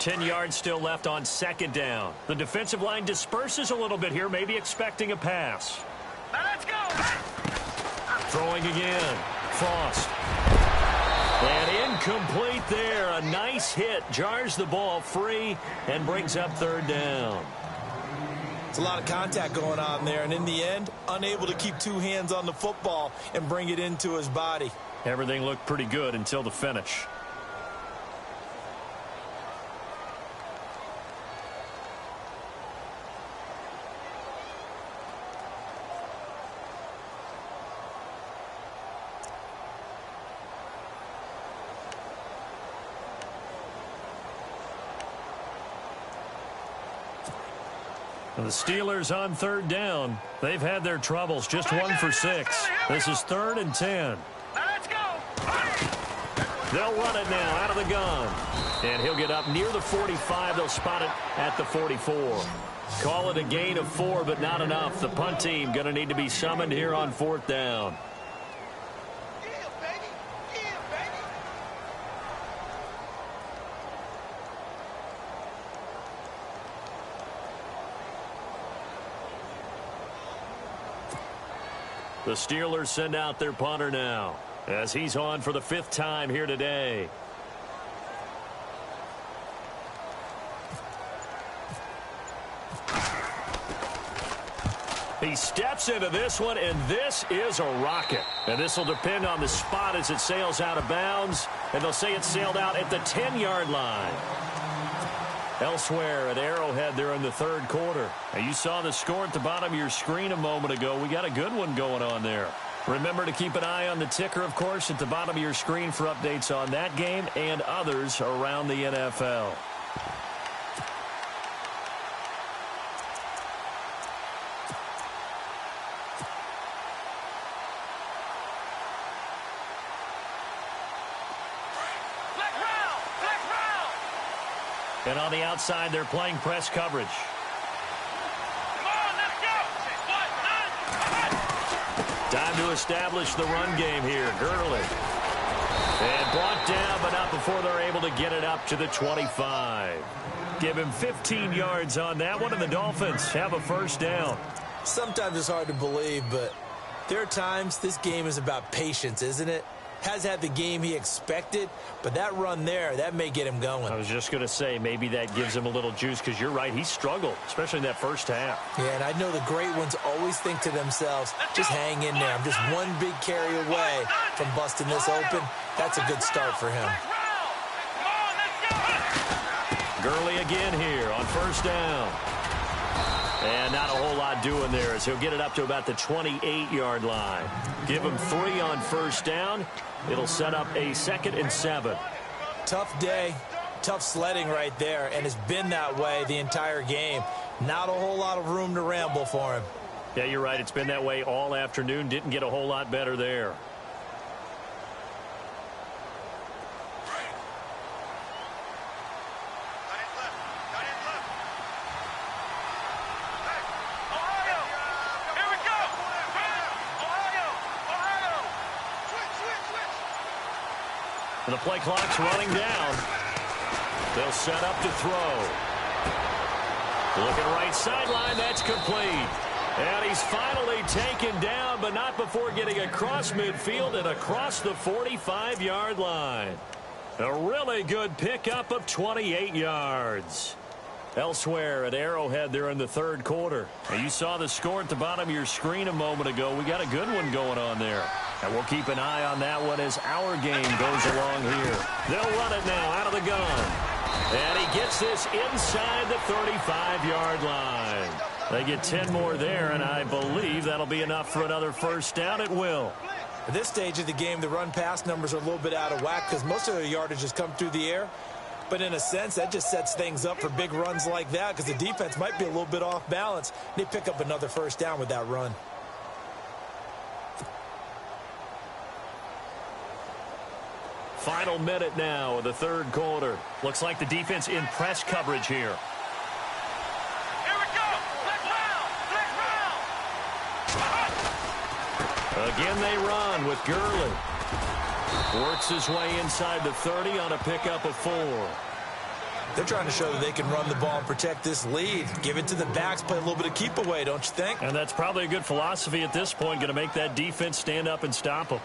10 yards still left on second down. The defensive line disperses a little bit here, maybe expecting a pass. Let's go! Throwing again. Frost. And incomplete there. A nice hit. Jars the ball free and brings up third down. It's a lot of contact going on there, and in the end, unable to keep two hands on the football and bring it into his body. Everything looked pretty good until the finish. The Steelers on third down. They've had their troubles. Just 1 for 6. This is 3rd and 10. Let's go! They'll run it now out of the gun. And he'll get up near the 45. They'll spot it at the 44. Call it a gain of 4, but not enough. The punt team going to need to be summoned here on 4th down. The Steelers send out their punter now as he's on for the 5th time here today. He steps into this one, and this is a rocket. And this will depend on the spot as it sails out of bounds, and they'll say it sailed out at the 10-yard line. Elsewhere at Arrowhead there in the 3rd quarter. Now you saw the score at the bottom of your screen a moment ago. We got a good one going on there. Remember to keep an eye on the ticker, of course, at the bottom of your screen for updates on that game and others around the NFL. And on the outside, they're playing press coverage. Come on, let's go! Time to establish the run game here. Gurley. And brought down, but not before they're able to get it up to the 25. Give him 15 yards on that one, and the Dolphins have a 1st down. Sometimes it's hard to believe, but there are times this game is about patience, isn't it? Has had the game he expected, but that run there, that may get him going. I was just going to say, maybe that gives him a little juice, because you're right, he struggled, especially in that 1st half. Yeah, and I know the great ones always think to themselves, just hang in there. I'm just one big carry away from busting this open. That's a good start for him. Gurley again here on 1st down. And not a whole lot doing there as he'll get it up to about the 28-yard line. Give him 3 on 1st down. It'll set up a 2nd and 7. Tough day, tough sledding right there, and it's been that way the entire game. Not a whole lot of room to ramble for him. Yeah, you're right. It's been that way all afternoon. Didn't get a whole lot better there. The play clock's running down. They'll set up to throw. Looking right sideline, that's complete. And he's finally taken down, but not before getting across midfield and across the 45-yard line. A really good pickup of 28 yards. Elsewhere at Arrowhead there in the 3rd quarter. Now you saw the score at the bottom of your screen a moment ago. We got a good one going on there. And we'll keep an eye on that one as our game goes along here. They'll run it now out of the gun. And he gets this inside the 35-yard line. They get 10 more there, and I believe that'll be enough for another 1st down. It will. At this stage of the game, the run-pass numbers are a little bit out of whack because most of their yardage has come through the air. But in a sense, that just sets things up for big runs like that because the defense might be a little bit off balance. They pick up another 1st down with that run. Final minute now of the 3rd quarter. Looks like the defense in press coverage here. Here we go! Again they run with Gurley. Works his way inside the 30 on a pickup of 4. They're trying to show that they can run the ball and protect this lead. Give it to the backs, play a little bit of keep away, don't you think? And that's probably a good philosophy at this point, going to make that defense stand up and stop them.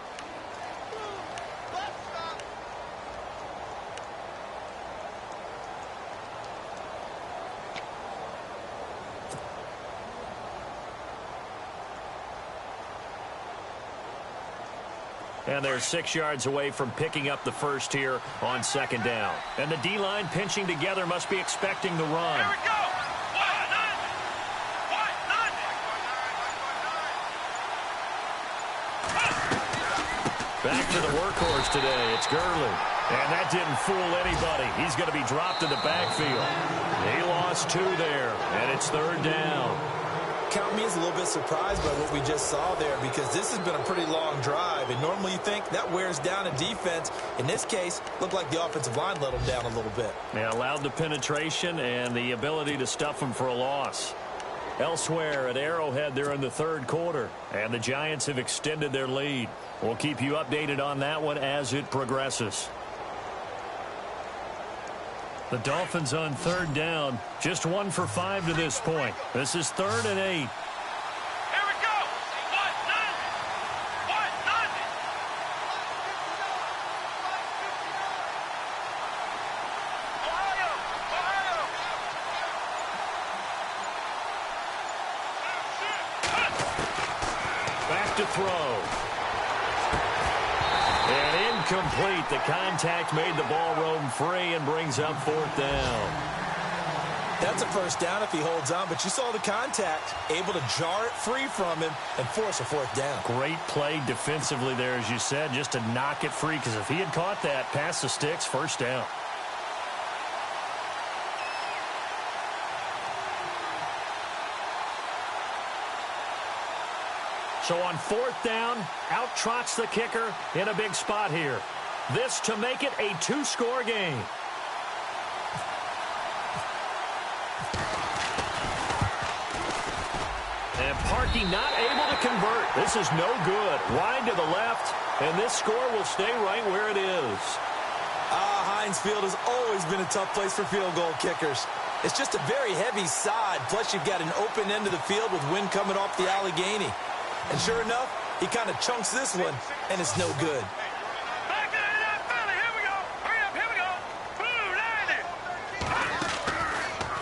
And they're 6 yards away from picking up the first here on second down. And the D-line pinching together must be expecting the run. Here we go. Back to the workhorse today. It's Gurley. And that didn't fool anybody. He's going to be dropped in the backfield. He lost 2 there, and it's third down. Count me as a little bit surprised by what we just saw there, because this has been a pretty long drive, and normally you think that wears down a defense. In this case, looked like the offensive line let them down a little bit. They allowed the penetration and the ability to stuff them for a loss. Elsewhere at Arrowhead, they're in the third quarter, and the Giants have extended their lead. We'll keep you updated on that one as it progresses. The Dolphins on third down, just 1 for 5 to this point. This is 3rd and 8. Here we go. Back to throw. And incomplete. The contact made the ball roam free and brings up 4th down. That's a first down if he holds on, but you saw the contact, able to jar it free from him and force a 4th down. Great play defensively there, as you said, just to knock it free, because if he had caught that, past the sticks, first down. So on 4th down, out trots the kicker in a big spot here. This to make it a 2-score game. And Parkey not able to convert. This is no good. Wide to the left, and this score will stay right where it is. Heinz Field has always been a tough place for field goal kickers. It's just a very heavy side, plus you've got an open end of the field with wind coming off the Allegheny. And sure enough, he kind of chunks this one, and it's no good. Back to the Philly. Here we go. Hurry up. Here we go. Blue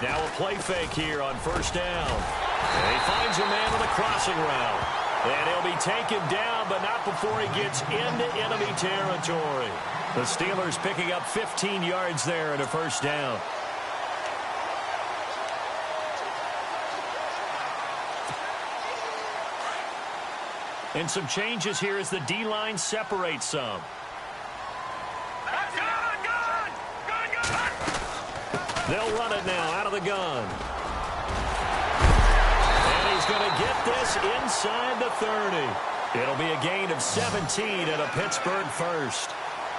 90. Now a play fake here on first down. And he finds a man on the crossing route. And he'll be taken down, but not before he gets into enemy territory. The Steelers picking up 15 yards there at a first down. And some changes here as the D-line separates some. They'll run it now out of the gun. And he's going to get this inside the 30. It'll be a gain of 17 and a Pittsburgh first.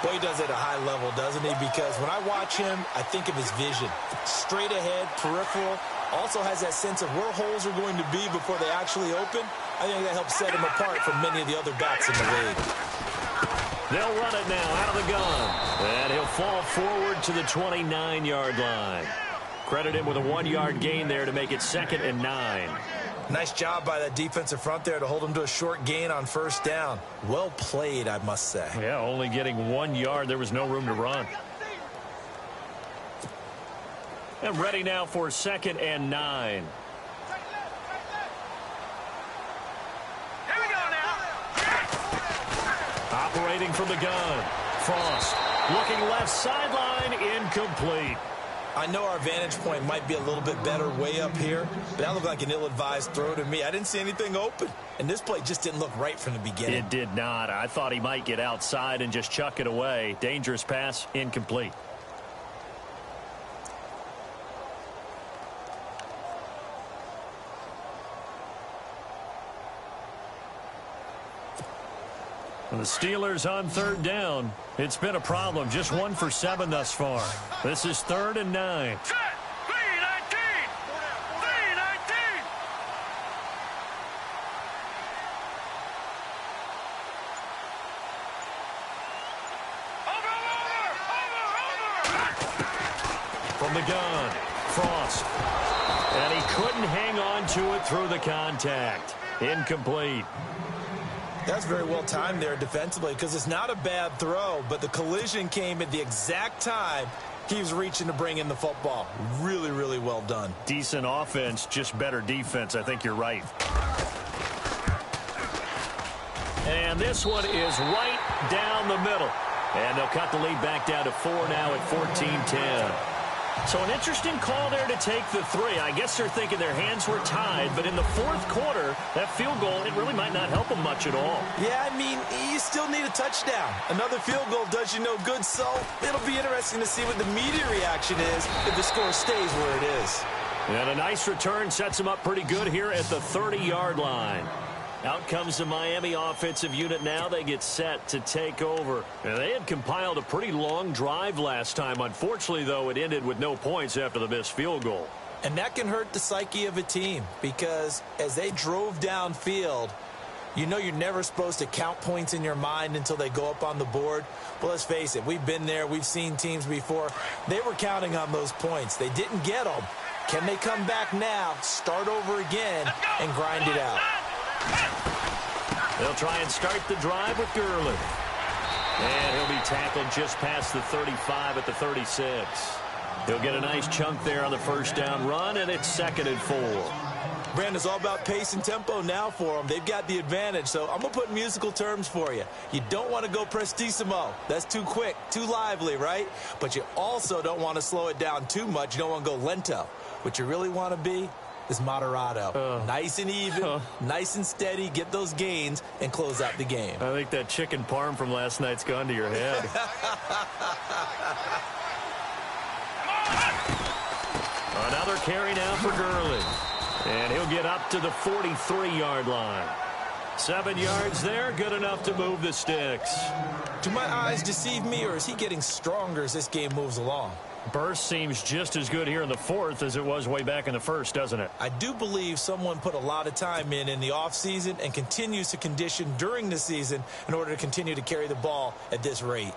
Boy, he does it at a high level, doesn't he? Because when I watch him, I think of his vision. Straight ahead, peripheral. Also has that sense of where holes are going to be before they actually open. I think that helps set him apart from many of the other backs in the league. They'll run it now out of the gun. And he'll fall forward to the 29-yard line. Credit him with a 1-yard gain there to make it 2nd and 9. Nice job by that defensive front there to hold him to a short gain on first down. Well played, I must say. Yeah, only getting 1 yard. There was no room to run. And ready now for 2nd and 9. Here we go now. Operating from the gun. Frost looking left sideline, incomplete. I know our vantage point might be a little bit better way up here, but that looked like an ill-advised throw to me. I didn't see anything open, and this play just didn't look right from the beginning. It did not. I thought he might get outside and just chuck it away. Dangerous pass, incomplete. The Steelers on third down. It's been a problem. Just 1 for 7 thus far. This is 3rd and 9. Set. 319. 319. From From the gun, Frost. And he couldn't hang on to it through the contact. Incomplete. That's very well timed there defensively because it's not a bad throw, but the collision came at the exact time he was reaching to bring in the football. Really, really well done. Decent offense, just better defense. I think you're right. And this one is right down the middle. And they'll cut the lead back down to 4 now at 14-10. So an interesting call there to take the 3. I guess they're thinking their hands were tied, but in the fourth quarter, that field goal, it really might not help them much at all. Yeah, I mean, you still need a touchdown. Another field goal does you no good, so it'll be interesting to see what the media reaction is if the score stays where it is. And a nice return sets them up pretty good here at the 30-yard line. Out comes the Miami offensive unit now. They get set to take over. And they had compiled a pretty long drive last time. Unfortunately, though, it ended with no points after the missed field goal. And that can hurt the psyche of a team because as they drove downfield, you know you're never supposed to count points in your mind until they go up on the board. Well, let's face it, we've been there. We've seen teams before. They were counting on those points. They didn't get them. Can they come back now, start over again, and grind it out? They'll try and start the drive with Gurley. And he'll be tackled just past the 35 at the 36. He'll get a nice chunk there on the first down run, and it's 2nd and 4. Brandon, it's all about pace and tempo now for them. They've got the advantage, so I'm going to put musical terms for you. You don't want to go prestissimo. That's too quick, too lively, right? But you also don't want to slow it down too much. You don't want to go lento. What you really want to be is moderato. Nice and even, nice and steady, get those gains, and close out the game. I think that chicken parm from last night's gone to your head. Another carry now for Gurley. And he'll get up to the 43-yard line. 7 yards there, good enough to move the sticks. Do my eyes deceive me, or is he getting stronger as this game moves along? Burst seems just as good here in the fourth as it was way back in the first, doesn't it? I do believe someone put a lot of time in the offseason and continues to condition during the season in order to continue to carry the ball at this rate.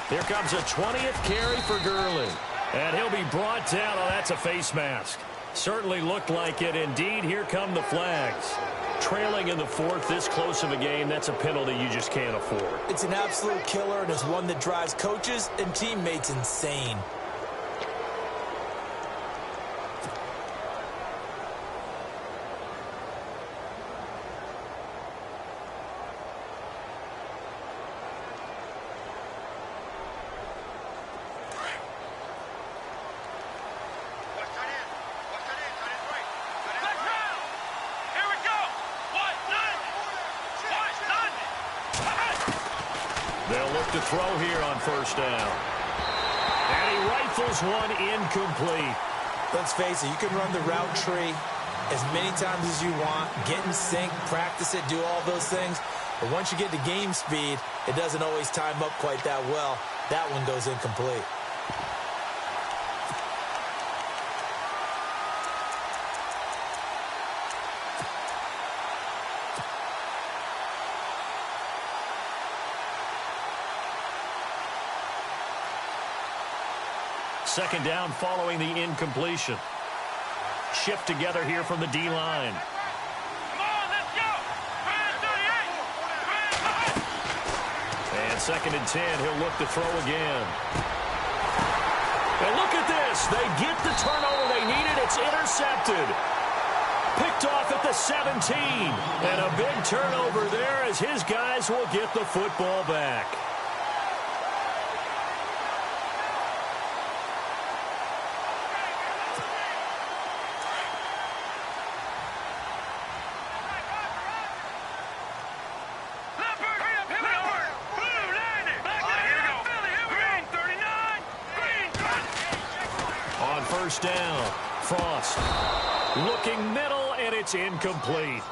Here comes a 20th carry for Gurley. And he'll be brought down. Oh, that's a face mask. Certainly looked like it. Indeed, here come the flags. Trailing in the fourth, this close of a game, that's a penalty you just can't afford. It's an absolute killer, and it's one that drives coaches and teammates insane. They'll look to throw here on first down. And he rifles one incomplete. Let's face it, you can run the route tree as many times as you want, get in sync, practice it, do all those things. But once you get to game speed, it doesn't always time up quite that well. That one goes incomplete. Second down following the incompletion. Shift together here from the D-line. Come on, let's go! And 2nd and 10, he'll look to throw again. And look at this. They get the turnover they needed. It's intercepted. Picked off at the 17. And a big turnover there as his guys will get the football back. First down, Frost looking middle and it's incomplete.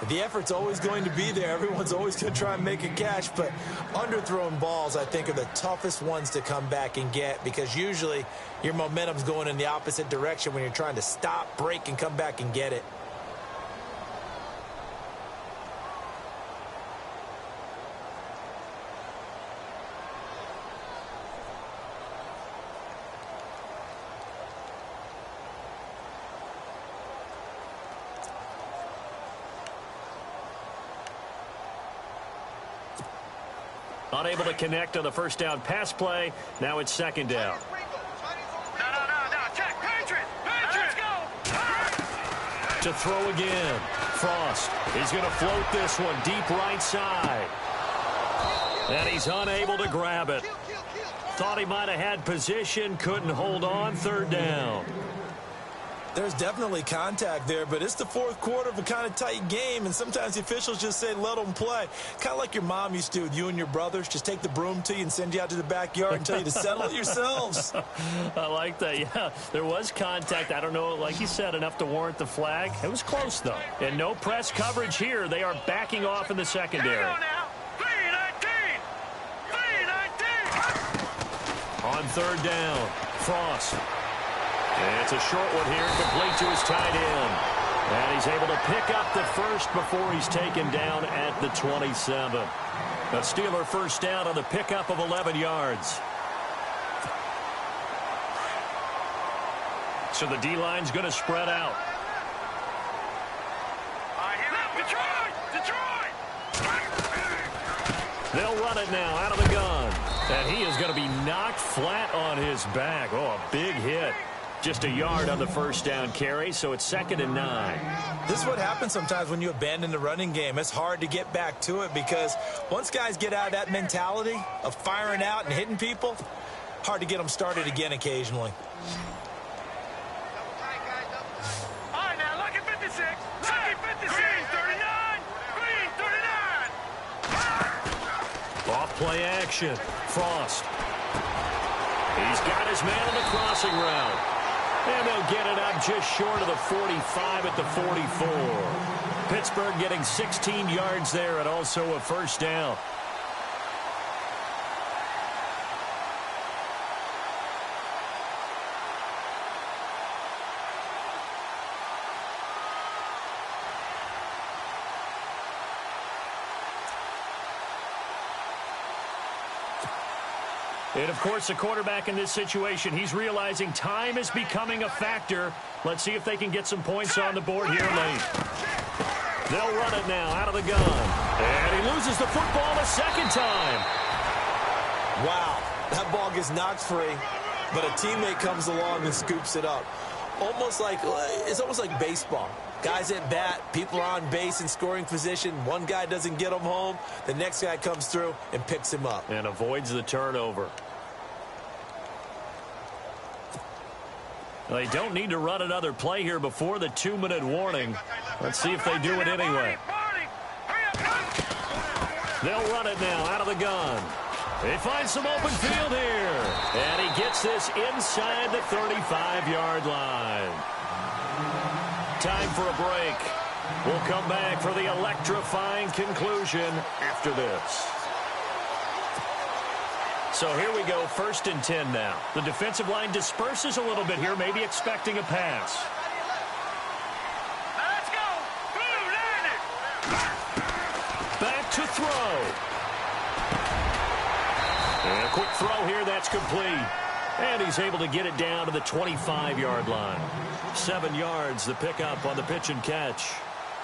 The effort's always going to be there. Everyone's always going to try and make a catch, but underthrown balls, I think, are the toughest ones to come back and get because usually your momentum's going in the opposite direction when you're trying to stop, break, and come back and get it. Unable to connect on the first down pass play. Now it's second down. No. Check. Patriot. Let's go. To throw again. Frost. He's going to float this one deep right side. And he's unable to grab it. Thought he might have had position. Couldn't hold on. Third down. There's definitely contact there, but it's the fourth quarter of a kind of tight game, and sometimes the officials just say, let them play. Kind of like your mom used to with you and your brothers. Just take the broom to you and send you out to the backyard and tell you to settle it yourselves. I like that, yeah. There was contact. I don't know, like you said, enough to warrant the flag. It was close, though. And no press coverage here. They are backing off in the secondary. Here we go now. 3-19. On third down, Frost. And it's a short one here, complete to his tight end. And he's able to pick up the first before he's taken down at the 27. A Steeler first down on the pickup of 11 yards. So the D-line's going to spread out. They'll run it now out of the gun. And he is going to be knocked flat on his back. Oh, a big hit. Just a yard on the first down carry, so it's 2nd and 9. This is what happens sometimes when you abandon the running game. It's hard to get back to it because once guys get out of that mentality of firing out and hitting people, hard to get them started again occasionally. All right, now, look at 56. Look at 56. Green 39. Green 39. Off play action. Frost. He's got his man on the crossing route. And they'll get it up just short of the 45 at the 44. Pittsburgh getting 16 yards there and also a first down. And, of course, the quarterback in this situation, he's realizing time is becoming a factor. Let's see if they can get some points on the board here late. They'll run it now out of the gun. And he loses the football a second time. Wow, that ball gets knocked free, but a teammate comes along and scoops it up. It's almost like baseball. Guys at bat, people are on base in scoring position. One guy doesn't get him home. The next guy comes through and picks him up. And avoids the turnover. They don't need to run another play here before the 2-minute warning. Let's see if they do it anyway. They'll run it now out of the gun. They find some open field here. And he gets this inside the 35-yard line. Time for a break. We'll come back for the electrifying conclusion after this. So here we go, 1st and 10 now. The defensive line disperses a little bit here, maybe expecting a pass. Let's go. Back to throw. And a quick throw here, that's complete. And he's able to get it down to the 25-yard line. 7 yards, the pickup on the pitch and catch.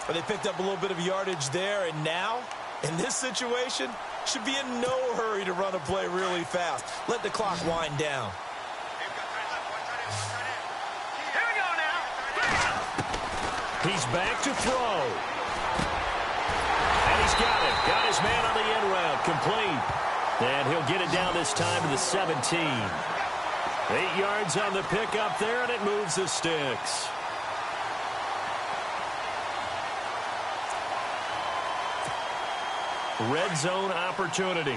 But they picked up a little bit of yardage there, and now, in this situation, should be in no hurry to run a play really fast. Let the clock wind down. Here we go now. He's back to throw. And he's got it. Got his man on the end route, complete. And he'll get it down this time to the 17. 8 yards on the pickup there, and it moves the sticks. Red zone opportunity.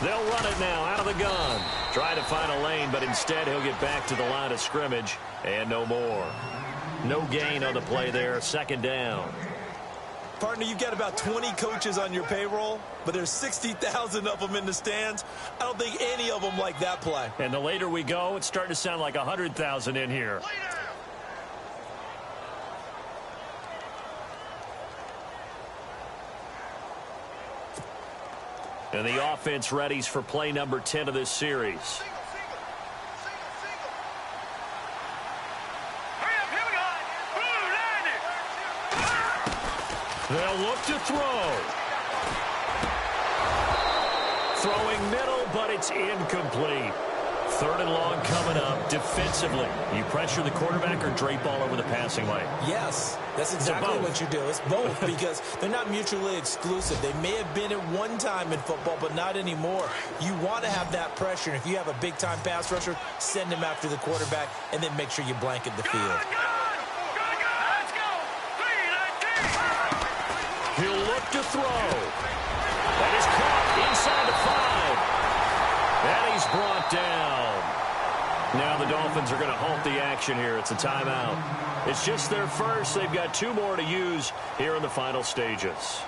They'll They'll run it now out of the gun. Try to find a lane, but instead he'll get back to the line of scrimmage and no more. No gain on the play there. Second down. Partner, you've got about 20 coaches on your payroll, but there's 60,000 of them in the stands. I don't think any of them like that play. And the later we go, it's starting to sound like 100,000 in here. And the offense readies for play number 10 of this series. They'll look to throw. Throwing middle, but it's incomplete. Third and long coming up defensively. You pressure the quarterback or drape all over the passing lane? Yes, that's exactly what you do. It's both because they're not mutually exclusive. They may have been at one time in football, but not anymore. You want to have that pressure. And if you have a big-time pass rusher, send him after the quarterback and then make sure you blanket the field. He'll look to throw. That is caught inside the 5. And he's brought down. Now the Dolphins are going to halt the action here. It's a timeout. It's just their first. They've got 2 more to use here in the final stages.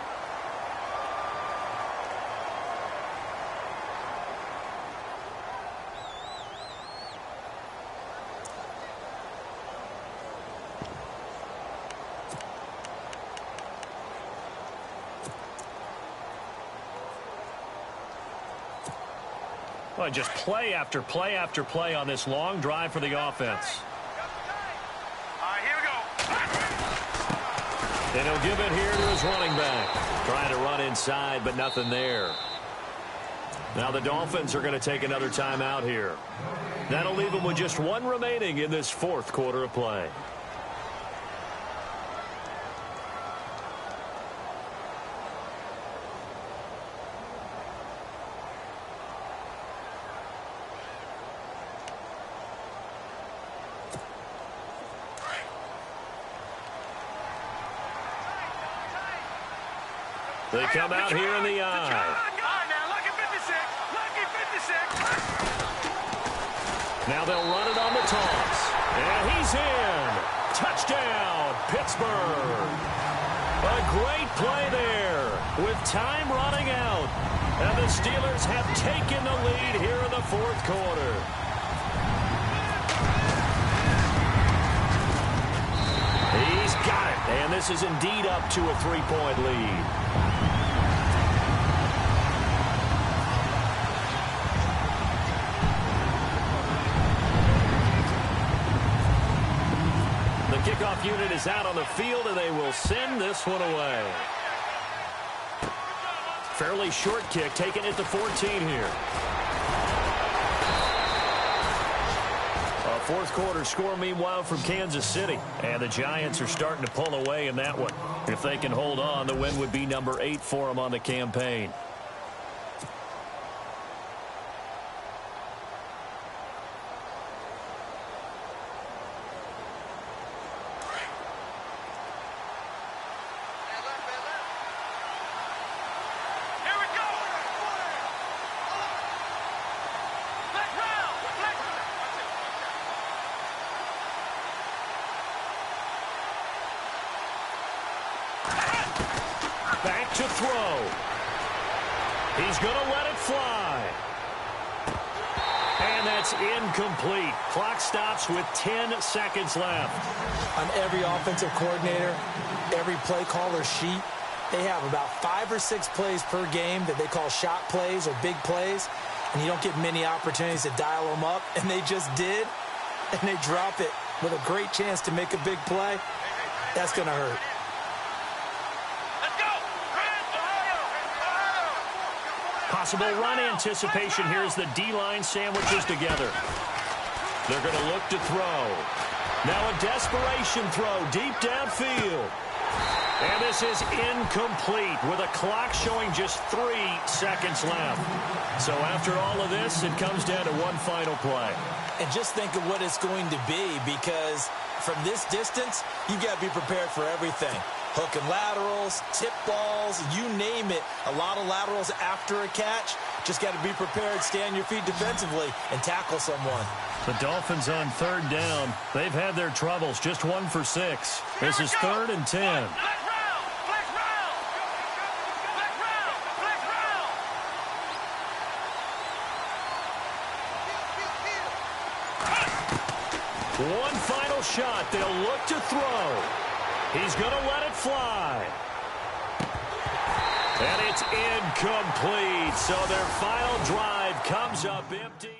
Well, just play after play after play on this long drive for the offense. All right, here we go. And he'll give it here to his running back. Trying to run inside, but nothing there. Now the Dolphins are going to take another timeout here. That'll leave them with just 1 remaining in this 4th quarter of play. They come out here in the eye. All right, now, lucky 56. Lucky 56. Now they'll run it on the toss. And he's in. Touchdown, Pittsburgh. A great play there with time running out. And the Steelers have taken the lead here in the 4th quarter. He's got it. And this is indeed up to a 3-point lead. Kickoff unit is out on the field, and they will send this one away. Fairly short kick, taking it to 14 here. A 4th quarter score, meanwhile, from Kansas City. And the Giants are starting to pull away in that one. If they can hold on, the win would be number 8 for them on the campaign. Back to throw. He's going to let it fly. And that's incomplete. Clock stops with 10 seconds left. On every offensive coordinator, every play caller sheet, they have about 5 or 6 plays per game that they call shot plays or big plays, and you don't get many opportunities to dial them up, and they just did, and they drop it with a great chance to make a big play. That's going to hurt. Possible run anticipation. Here's the D-line sandwiches together. They're going to look to throw. Now a desperation throw deep downfield. And this is incomplete with a clock showing just 3 seconds left. So after all of this, it comes down to one final play. And just think of what it's going to be, because from this distance, you've got to be prepared for everything. Hook and laterals, tip balls, you name it. A lot of laterals after a catch. Just got to be prepared, stay on your feet defensively, and tackle someone. The Dolphins on 3rd down. They've had their troubles, just 1 for 6. This is 3rd and 10. One final shot. They'll look to throw. He's going to let it fly. And it's incomplete. So their final drive comes up empty.